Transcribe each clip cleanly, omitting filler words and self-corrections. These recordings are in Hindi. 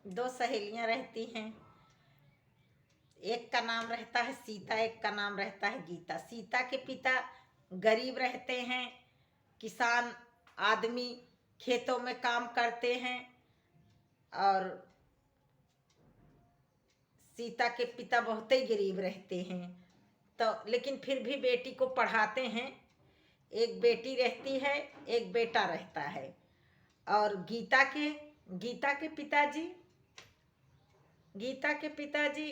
दो सहेलियां रहती हैं। एक का नाम रहता है सीता, एक का नाम रहता है गीता। सीता के पिता गरीब रहते हैं, किसान आदमी, खेतों में काम करते हैं। और सीता के पिता बहुत ही गरीब रहते हैं, तो लेकिन फिर भी बेटी को पढ़ाते हैं। एक बेटी रहती है, एक बेटा रहता है। और गीता के पिताजी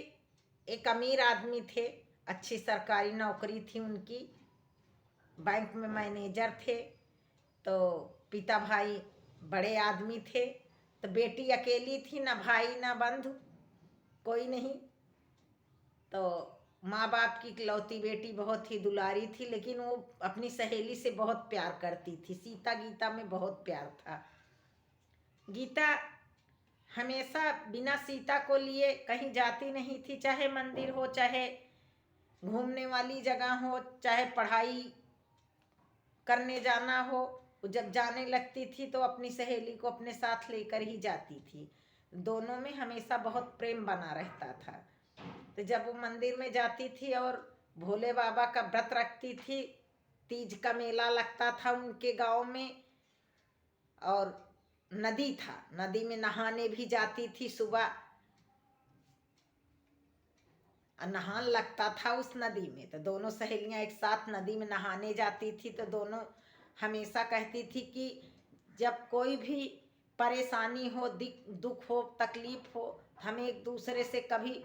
एक अमीर आदमी थे, अच्छी सरकारी नौकरी थी उनकी, बैंक में मैनेजर थे। तो पिता भाई बड़े आदमी थे, तो बेटी अकेली थी, ना भाई ना बंधु, कोई नहीं। तो माँ बाप की इकलौती बेटी बहुत ही दुलारी थी, लेकिन वो अपनी सहेली से बहुत प्यार करती थी। सीता गीता में बहुत प्यार था। गीता हमेशा बिना सीता को लिए कहीं जाती नहीं थी, चाहे मंदिर हो, चाहे घूमने वाली जगह हो, चाहे पढ़ाई करने जाना हो। जब जाने लगती थी तो अपनी सहेली को अपने साथ लेकर ही जाती थी। दोनों में हमेशा बहुत प्रेम बना रहता था। तो जब वो मंदिर में जाती थी और भोले बाबा का व्रत रखती थी, तीज का मेला लगता था उनके गांव में, और नदी था, नदी में नहाने भी जाती थी। सुबह नहान लगता था उस नदी में, तो दोनों सहेलियां एक साथ नदी में नहाने जाती थी। तो दोनों हमेशा कहती थी कि जब कोई भी परेशानी हो, दुख हो, तकलीफ हो, हम एक दूसरे से कभी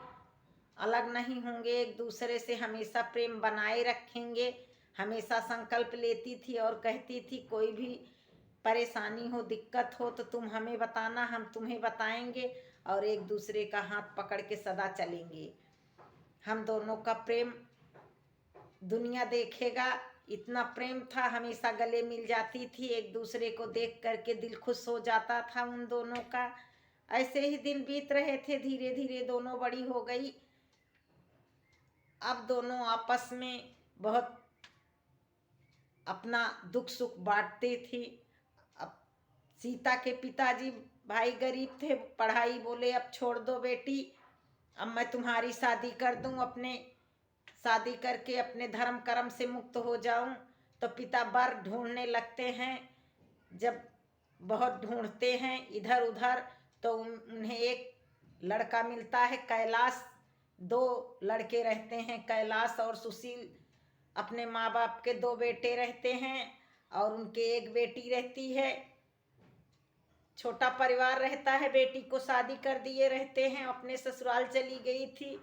अलग नहीं होंगे, एक दूसरे से हमेशा प्रेम बनाए रखेंगे। हमेशा संकल्प लेती थी और कहती थी कोई भी परेशानी हो, दिक्कत हो तो तुम हमें बताना, हम तुम्हें बताएंगे, और एक दूसरे का हाथ पकड़ के सदा चलेंगे। हम दोनों का प्रेम दुनिया देखेगा, इतना प्रेम था। हमेशा गले मिल जाती थी, एक दूसरे को देख करके दिल खुश हो जाता था उन दोनों का। ऐसे ही दिन बीत रहे थे, धीरे धीरे दोनों बड़ी हो गई। अब दोनों आपस में बहुत अपना दुख सुख बांटते थी। अब सीता के पिताजी भाई गरीब थे, पढ़ाई बोले अब छोड़ दो बेटी, अब मैं तुम्हारी शादी कर दूं, अपने शादी करके अपने धर्म कर्म से मुक्त हो जाऊं। तो पिता वर ढूंढने लगते हैं। जब बहुत ढूंढते हैं इधर उधर, तो उन्हें एक लड़का मिलता है, कैलाश। दो लड़के रहते हैं, कैलाश और सुशील। अपने माँ बाप के दो बेटे रहते हैं और उनके एक बेटी रहती है। छोटा परिवार रहता है, बेटी को शादी कर दिए रहते हैं, अपने ससुराल चली गई थी।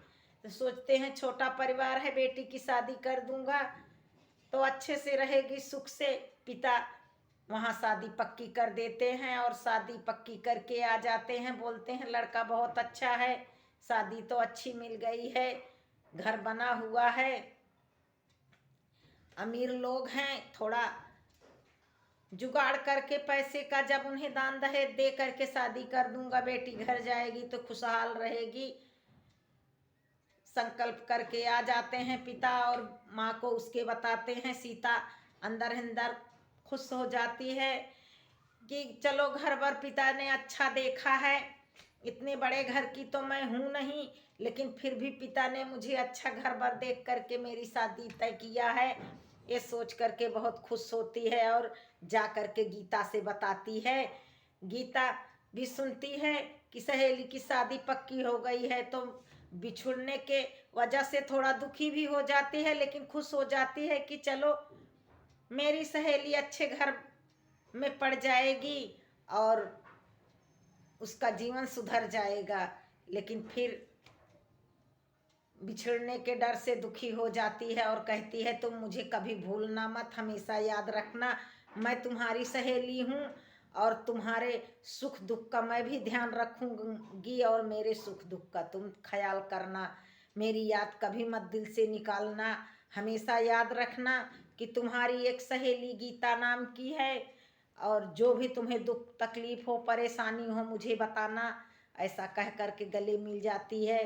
तो सोचते हैं छोटा परिवार है, बेटी की शादी कर दूंगा तो अच्छे से रहेगी, सुख से। पिता वहाँ शादी पक्की कर देते हैं और शादी पक्की करके आ जाते हैं। बोलते हैं लड़का बहुत अच्छा है, शादी तो अच्छी मिल गई है, घर बना हुआ है, अमीर लोग हैं, थोड़ा जुगाड़ करके पैसे का जब उन्हें दान दहेज दे करके शादी कर दूंगा, बेटी घर जाएगी तो खुशहाल रहेगी। संकल्प करके आ जाते हैं पिता, और माँ को उसके बताते हैं। सीता अंदर अंदर खुश हो जाती है कि चलो घर भर पिता ने अच्छा देखा है। इतने बड़े घर की तो मैं हूँ नहीं, लेकिन फिर भी पिता ने मुझे अच्छा घर भर देख करके मेरी शादी तय किया है, ये सोच करके बहुत खुश होती है। और जा करके गीता से बताती है। गीता भी सुनती है कि सहेली की शादी पक्की हो गई है, तो बिछुड़ने के वजह से थोड़ा दुखी भी हो जाती है, लेकिन खुश हो जाती है कि चलो मेरी सहेली अच्छे घर में पड़ जाएगी और उसका जीवन सुधर जाएगा। लेकिन फिर बिछड़ने के डर से दुखी हो जाती है और कहती है तुम मुझे कभी भूलना मत, हमेशा याद रखना, मैं तुम्हारी सहेली हूँ और तुम्हारे सुख दुख का मैं भी ध्यान रखूंगी, और मेरे सुख दुख का तुम ख्याल करना, मेरी याद कभी मत दिल से निकालना, हमेशा याद रखना कि तुम्हारी एक सहेली गीता नाम की है, और जो भी तुम्हें दुख तकलीफ हो, परेशानी हो, मुझे बताना। ऐसा कह करके गले मिल जाती है।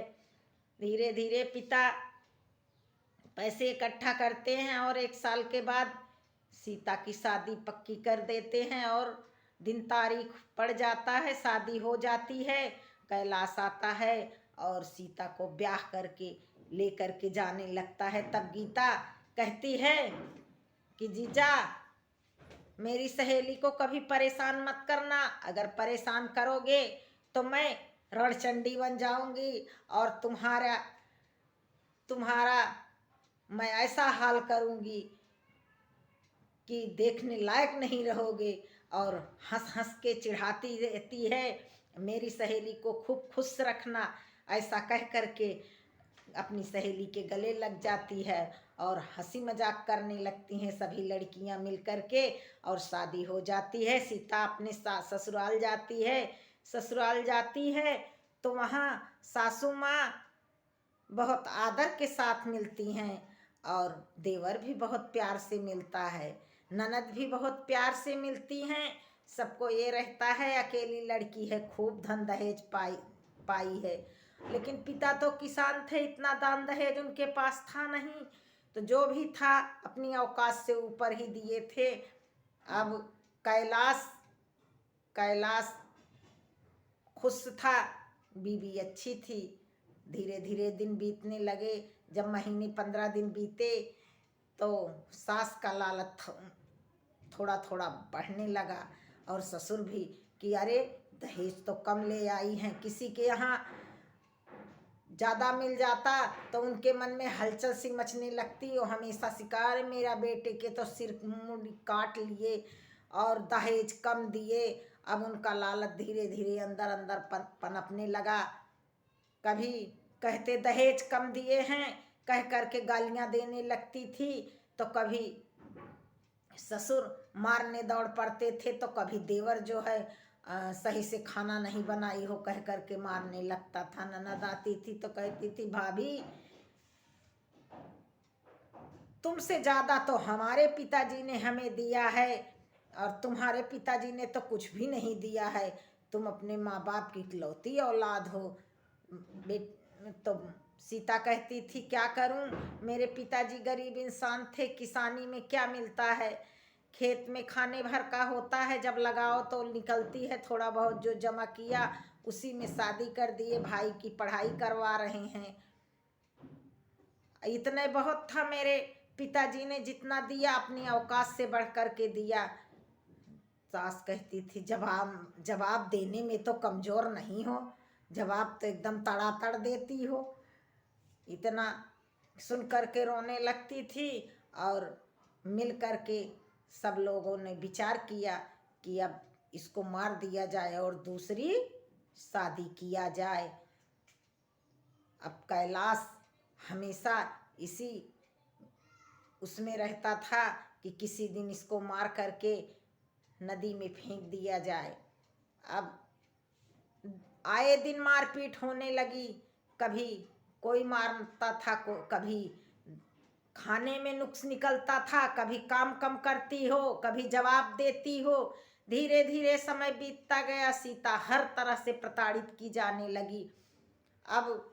धीरे धीरे पिता पैसे इकट्ठा करते हैं और 1 साल के बाद सीता की शादी पक्की कर देते हैं, और दिन तारीख पड़ जाता है, शादी हो जाती है। कैलाश आता है और सीता को ब्याह करके ले करके जाने लगता है। तब गीता कहती है कि जीजा मेरी सहेली को कभी परेशान मत करना, अगर परेशान करोगे तो मैं रणचंडी बन जाऊंगी और तुम्हारा तुम्हारा मैं ऐसा हाल करूंगी कि देखने लायक नहीं रहोगे। और हंस हंस के चिढ़ाती रहती है, मेरी सहेली को खूब खुश रखना, ऐसा कह करके अपनी सहेली के गले लग जाती है और हंसी मजाक करने लगती हैं सभी लड़कियां मिल करके और शादी हो जाती है। सीता अपने ससुराल जाती है। ससुराल जाती है तो वहाँ सासू माँ बहुत आदर के साथ मिलती हैं और देवर भी बहुत प्यार से मिलता है, ननद भी बहुत प्यार से मिलती हैं। सबको ये रहता है अकेली लड़की है, खूब धन दहेज पाई है। लेकिन पिता तो किसान थे, इतना दान दहेज उनके पास था नहीं, तो जो भी था अपनी औकात से ऊपर ही दिए थे। अब कैलाश खुश था, बीवी अच्छी थी। धीरे धीरे दिन बीतने लगे। जब महीने 15 दिन बीते तो सास का लालच थोड़ा थोड़ा बढ़ने लगा और ससुर भी कि अरे दहेज तो कम ले आई हैं, किसी के यहाँ ज़्यादा मिल जाता तो उनके मन में हलचल सी मचने लगती। और हमेशा शिकार मेरा बेटे के तो सिर मुंडी काट लिए और दहेज कम दिए। अब उनका लालच धीरे धीरे अंदर अंदर पनपने लगा। कभी कहते दहेज कम दिए हैं कह करके गालियां देने लगती थी, तो कभी ससुर मारने दौड़ पड़ते थे, तो कभी देवर जो है सही से खाना नहीं बनाई हो कह करके मारने लगता था। ननद आती थी तो कहती थी भाभी तुमसे ज्यादा तो हमारे पिताजी ने हमें दिया है और तुम्हारे पिताजी ने तो कुछ भी नहीं दिया है, तुम अपने माँ बाप की इकलौती औलाद हो। तो सीता कहती थी क्या करूं, मेरे पिताजी गरीब इंसान थे, किसानी में क्या मिलता है, खेत में खाने भर का होता है, जब लगाओ तो निकलती है, थोड़ा बहुत जो जमा किया उसी में शादी कर दिए, भाई की पढ़ाई करवा रहे हैं। इतने बहुत था मेरे पिताजी ने, जितना दिया अपनी औकात से बढ़ कर के दिया। सास कहती थी जवाब देने में तो कमजोर नहीं हो, जवाब तो एकदम तड़ातड़ देती हो। इतना सुन करके रोने लगती थी और मिल करके सब लोगों ने विचार किया कि अब इसको मार दिया जाए और दूसरी शादी किया जाए। अब कैलाश हमेशा इसी उसमें रहता था कि किसी दिन इसको मार करके नदी में फेंक दिया जाए। अब आए दिन मारपीट होने लगी, कभी कोई मारता था, कभी खाने में नुक्स निकलता था, कभी काम कम करती हो, कभी जवाब देती हो। धीरे धीरे समय बीतता गया, सीता हर तरह से प्रताड़ित की जाने लगी। अब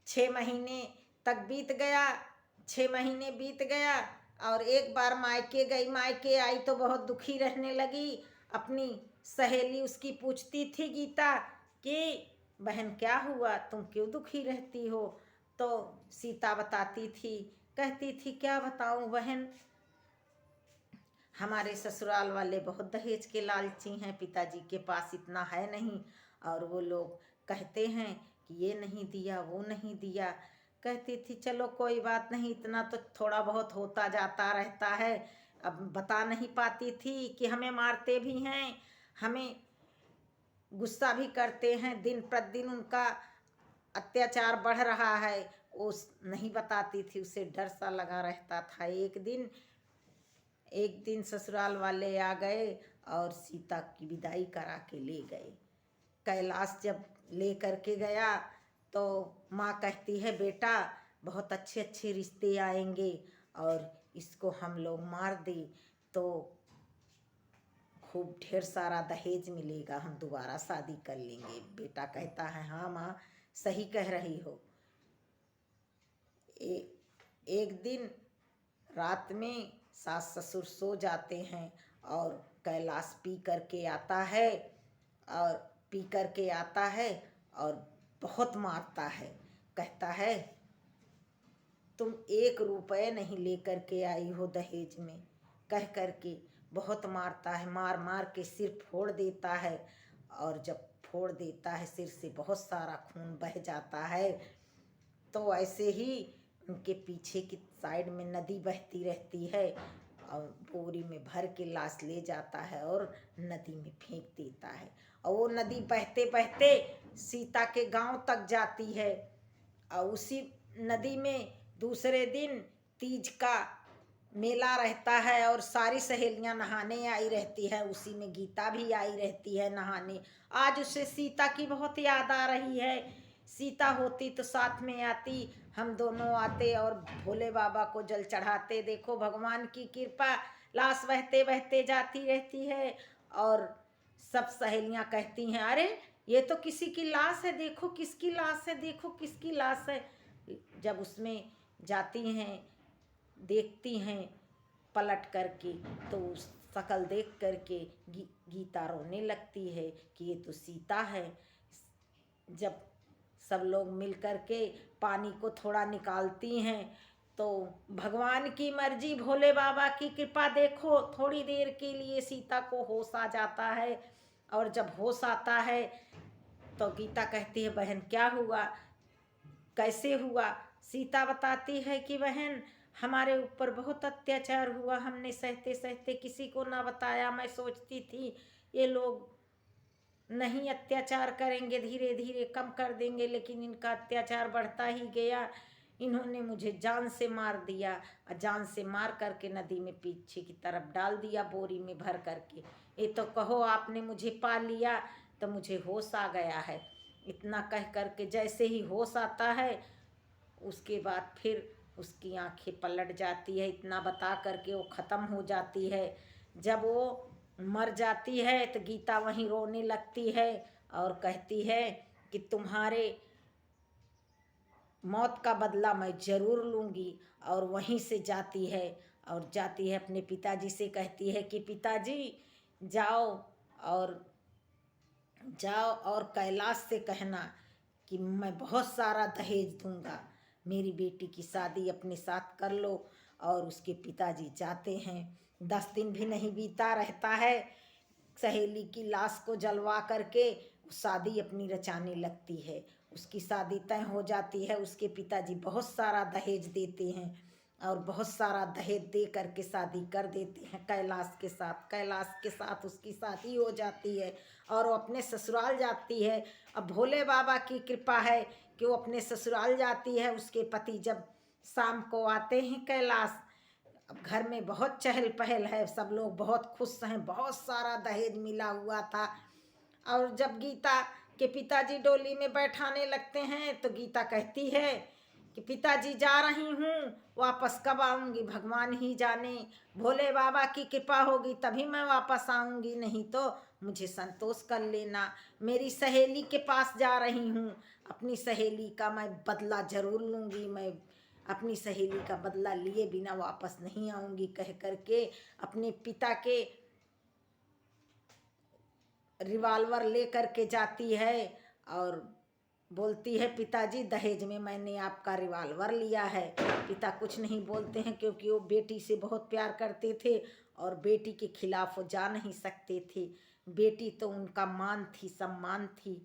6 महीने तक बीत गया, 6 महीने बीत गया और एक बार मायके गई। मायके आई तो बहुत दुखी रहने लगी। अपनी सहेली उसकी पूछती थी गीता कि बहन क्या हुआ, तुम क्यों दुखी रहती हो। तो सीता बताती थी, कहती थी क्या बताऊं बहन, हमारे ससुराल वाले बहुत दहेज के लालची हैं, पिताजी के पास इतना है नहीं और वो लोग कहते हैं कि ये नहीं दिया वो नहीं दिया। कहती थी चलो कोई बात नहीं, इतना तो थोड़ा बहुत होता जाता रहता है। अब बता नहीं पाती थी कि हमें मारते भी हैं, हमें गुस्सा भी करते हैं, दिन प्रतिदिन उनका अत्याचार बढ़ रहा है, वो नहीं बताती थी, उसे डर सा लगा रहता था। एक दिन ससुराल वाले आ गए और सीता की विदाई करा के ले गए। कैलाश जब ले करके गया तो माँ कहती है बेटा बहुत अच्छे अच्छे रिश्ते आएंगे और इसको हम लोग मार दे तो खूब ढेर सारा दहेज मिलेगा, हम दोबारा शादी कर लेंगे। बेटा कहता है हाँ माँ सही कह रही हो। एक दिन रात में सास ससुर सो जाते हैं और कैलाश पी करके आता है और पी करके आता है और बहुत मारता है। कहता है तुम 1 रुपये नहीं लेकर के आई हो दहेज में, कह करके बहुत मारता है। मार मार के सिर फोड़ देता है और जब फोड़ देता है सिर से बहुत सारा खून बह जाता है। तो ऐसे ही उनके पीछे की साइड में नदी बहती रहती है और बोरी में भर के लाश ले जाता है और नदी में फेंक देता है। और वो नदी बहते बहते सीता के गांव तक जाती है और उसी नदी में दूसरे दिन तीज का मेला रहता है और सारी सहेलियां नहाने आई रहती है। उसी में गीता भी आई रहती है नहाने। आज उसे सीता की बहुत याद आ रही है। सीता होती तो साथ में आती, हम दोनों आते और भोले बाबा को जल चढ़ाते। देखो भगवान की कृपा, लाश बहते बहते जाती रहती है और सब सहेलियां कहती हैं अरे ये तो किसी की लाश है, देखो किसकी लाश है, देखो किसकी लाश है। जब उसमें जाती हैं देखती हैं पलट करके तो उस शकल देख करके गीता रोने लगती है कि ये तो सीता है। जब सब लोग मिल करके पानी को थोड़ा निकालती हैं तो भगवान की मर्जी, भोले बाबा की कृपा, देखो थोड़ी देर के लिए सीता को होश आ जाता है। और जब होश आता है तो गीता कहती है बहन क्या हुआ, कैसे हुआ। सीता बताती है कि बहन हमारे ऊपर बहुत अत्याचार हुआ, हमने सहते सहते किसी को ना बताया। मैं सोचती थी ये लोग नहीं अत्याचार करेंगे, धीरे धीरे कम कर देंगे, लेकिन इनका अत्याचार बढ़ता ही गया। इन्होंने मुझे जान से मार दिया और जान से मार करके नदी में पीछे की तरफ डाल दिया बोरी में भर करके। ये तो कहो आपने मुझे पा लिया तो मुझे होश आ गया है। इतना कह करके जैसे ही होश आता है उसके बाद फिर उसकी आंखें पलट जाती है। इतना बता करके वो ख़त्म हो जाती है। जब वो मर जाती है तो गीता वहीं रोने लगती है और कहती है कि तुम्हारे मौत का बदला मैं ज़रूर लूँगी। और वहीं से जाती है और जाती है अपने पिताजी से कहती है कि पिताजी जाओ और कैलाश से कहना कि मैं बहुत सारा दहेज दूंगा, मेरी बेटी की शादी अपने साथ कर लो। और उसके पिताजी जाते हैं। 10 दिन भी नहीं बीता रहता है, सहेली की लाश को जलवा करके शादी अपनी रचाने लगती है। उसकी शादी तय हो जाती है। उसके पिताजी बहुत सारा दहेज देते हैं और बहुत सारा दहेज दे करके शादी कर देते हैं कैलाश के साथ। कैलाश के साथ उसकी शादी हो जाती है और वो अपने ससुराल जाती है। अब भोले बाबा की कृपा है कि वो अपने ससुराल जाती है। उसके पति जब शाम को आते हैं कैलाश, अब घर में बहुत चहल पहल है, सब लोग बहुत खुश हैं, बहुत सारा दहेज मिला हुआ था। और जब गीता के पिताजी डोली में बैठाने लगते हैं तो गीता कहती है कि पिताजी जा रही हूँ, वापस कब आऊँगी भगवान ही जाने। भोले बाबा की कृपा होगी तभी मैं वापस आऊँगी, नहीं तो मुझे संतोष कर लेना। मेरी सहेली के पास जा रही हूँ, अपनी सहेली का मैं बदला ज़रूर लूँगी, मैं अपनी सहेली का बदला लिए बिना वापस नहीं आऊँगी, कह करके अपने पिता के रिवाल्वर ले करके जाती है और बोलती है पिताजी दहेज में मैंने आपका रिवाल्वर लिया है। पिता कुछ नहीं बोलते हैं क्योंकि वो बेटी से बहुत प्यार करते थे और बेटी के खिलाफ वो जा नहीं सकते थे। बेटी तो उनका मान थी, सम्मान थी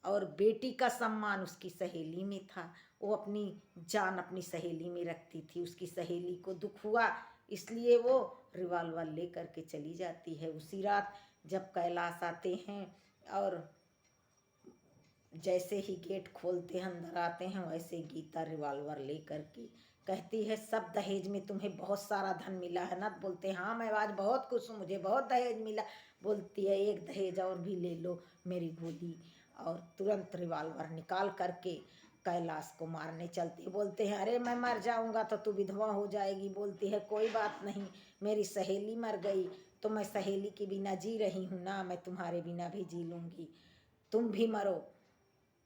और बेटी का सम्मान उसकी सहेली में था। वो अपनी जान अपनी सहेली में रखती थी। उसकी सहेली को दुख हुआ इसलिए वो रिवाल्वर ले करके चली जाती है। उसी रात जब कैलाश आते हैं और जैसे ही गेट खोलते हैं अंदर आते हैं, वैसे गीता रिवाल्वर ले करके कहती है सब दहेज में तुम्हें बहुत सारा धन मिला है ना। बोलते हैं हाँ मैं आज बहुत खुश हूँ, मुझे बहुत दहेज मिला। बोलती है एक दहेज और भी ले लो मेरी गोली। और तुरंत रिवाल्वर निकाल करके कैलाश को मारने चलती। बोलते हैं अरे मैं मर जाऊंगा तो तू विधवा हो जाएगी। बोलती है कोई बात नहीं, मेरी सहेली मर गई तो मैं सहेली के बिना जी रही हूँ ना, मैं तुम्हारे बिना भी जी लूँगी, तुम भी मरो।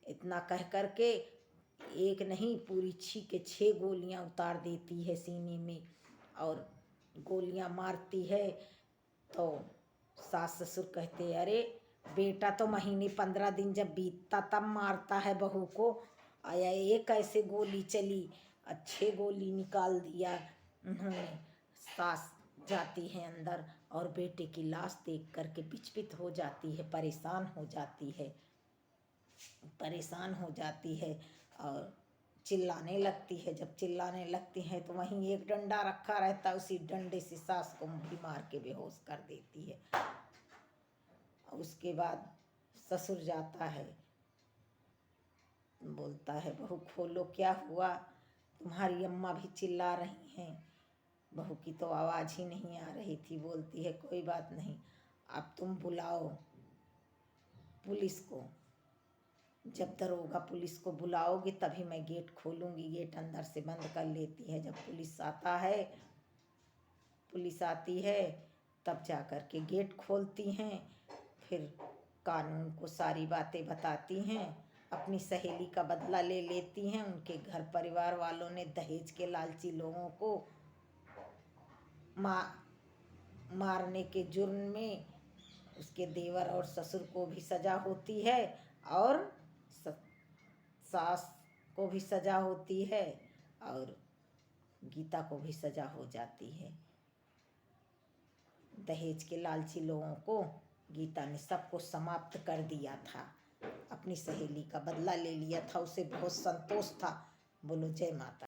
इतना कह करके एक नहीं पूरी 6 गोलियां उतार देती है सीने में और गोलियां मारती है। तो सास ससुर कहते अरे बेटा तो महीने 15 दिन जब बीतता तब मारता है बहू को। आया एक ऐसे गोली चली, अच्छे गोली निकाल दिया उन्होंने। सास जाती है अंदर और बेटे की लाश देख करके विचलित हो जाती है, परेशान हो जाती है, परेशान हो जाती है और चिल्लाने लगती है। जब चिल्लाने लगती है तो वहीं एक डंडा रखा रहता है, उसी डंडे से सास को भी मार के बेहोश कर देती है। उसके बाद ससुर जाता है, बोलता है बहू खोलो क्या हुआ, तुम्हारी अम्मा भी चिल्ला रही हैं। बहू की तो आवाज़ ही नहीं आ रही थी। बोलती है कोई बात नहीं, अब तुम बुलाओ पुलिस को, जब दरोगा पुलिस को बुलाओगे तभी मैं गेट खोलूँगी। गेट अंदर से बंद कर लेती है। जब पुलिस आती है तब जा कर के गेट खोलती हैं। फिर कानून को सारी बातें बताती हैं, अपनी सहेली का बदला ले लेती हैं। उनके घर परिवार वालों ने दहेज के लालची लोगों को मारने के जुर्म में उसके देवर और ससुर को भी सजा होती है और सास को भी सजा होती है और गीता को भी सजा हो जाती है। दहेज के लालची लोगों को गीता ने सबको समाप्त कर दिया था, अपनी सहेली का बदला ले लिया था, उसे बहुत संतोष था। बोलो जय माता।